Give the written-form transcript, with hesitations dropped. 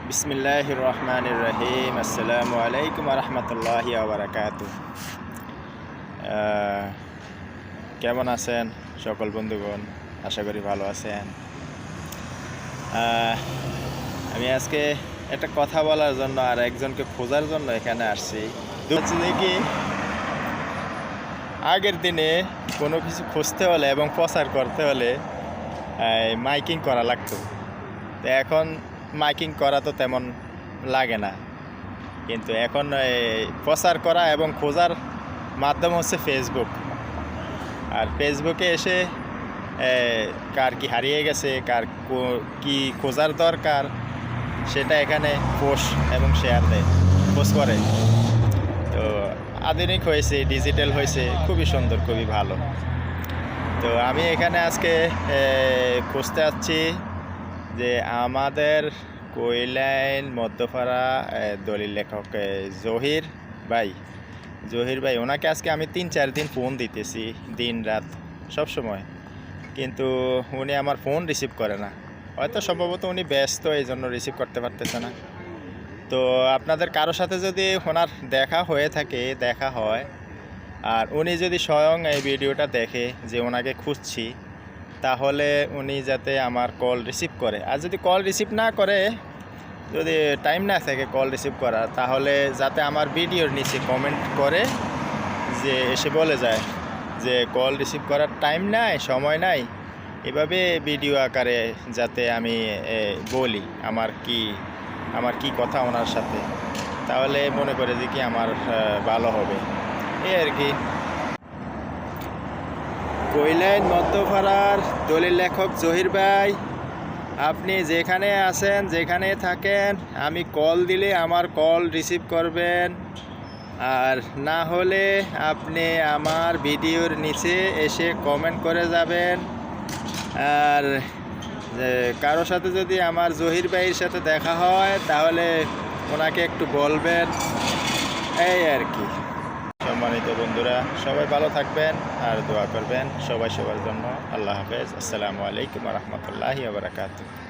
বিসমিল্লাহির রহমানির রহিম। আসসালামু আলাইকুম রহমতুল্লাহি বারাকাতু। কেমন আছেন সকল বন্ধুগণ? আশা করি ভালো আছেন। আমি আজকে একটা কথা বলার জন্য আর একজনকে খোঁজার জন্য এখানে আসছি। হচ্ছে কি, আগের দিনে কোনো কিছু খুঁজতে হলে এবং প্রচার করতে হলে মাইকিং করা লাগতো। তো এখন মাইকিং করা তো তেমন লাগে না, কিন্তু এখন প্রচার করা এবং খোঁজার মাধ্যম হচ্ছে ফেসবুক। আর ফেসবুকে এসে কার কি হারিয়ে গেছে, কার কি খোঁজার দরকার, সেটা এখানে পোস্ট এবং শেয়ার দেয়, পোস্ট করে। তো আধুনিক হয়েছে, ডিজিটাল হয়েছে, খুবই সুন্দর, খুবই ভালো। তো আমি এখানে আজকে খুঁজতে যাচ্ছি যে আমাদের কৈলাইন মধ্যপাড়া দলিল লেখক জহির ভাই, ওনাকে আজকে আমি 3-4 দিন ফোন দিতেছি, দিন রাত সব সময়, কিন্তু উনি আমার ফোন রিসিভ করে না। হয়তো সম্ভবত উনি ব্যস্ত, এই জন্য রিসিভ করতে পারতেছে না। তো আপনাদের কারো সাথে যদি ওনার দেখা হয়ে থাকে, দেখা হয়, আর উনি যদি স্বয়ং এই ভিডিওটা দেখে যে ওনাকে খুঁজছি, তাহলে উনি যাতে আমার কল রিসিভ করে। আর যদি কল রিসিভ না করে, যদি টাইম না থাকে কল রিসিভ করার, তাহলে যাতে আমার ভিডিওর নিচে কমেন্ট করে, যে এসে বলে যায় যে কল রিসিভ করার টাইম নাই, সময় নাই, এভাবে ভিডিও আকারে যাতে আমি বলি আমার কি কথা ওনার সাথে, তাহলে মনে করে যে কি আমার ভালো হবে, এই আর কি। কৈলাইন মধ্যপাড়ার দলিল লেখক জহির ভাই, আপনি যেখানে আছেন, যেখানে থাকেন, আমি কল দিলে আমার কল রিসিভ করবেন, আর না হলে আপনি আমার ভিডিওর নিচে এসে কমেন্ট করে যাবেন। আর কারো সাথে যদি আমার জহির ভাইয়ের সাথে দেখা হয়, তাহলে ওনাকে একটু বলবেন, এই আর কি। সম্মানিত বন্ধুরা, সবাই ভালো থাকবেন আর দোয়া করবেন সবাই সবার জন্য। আল্লাহ হাফেজ। আসসালামু আলাইকুম রহমতুল্লাহি বারাকাতুহু।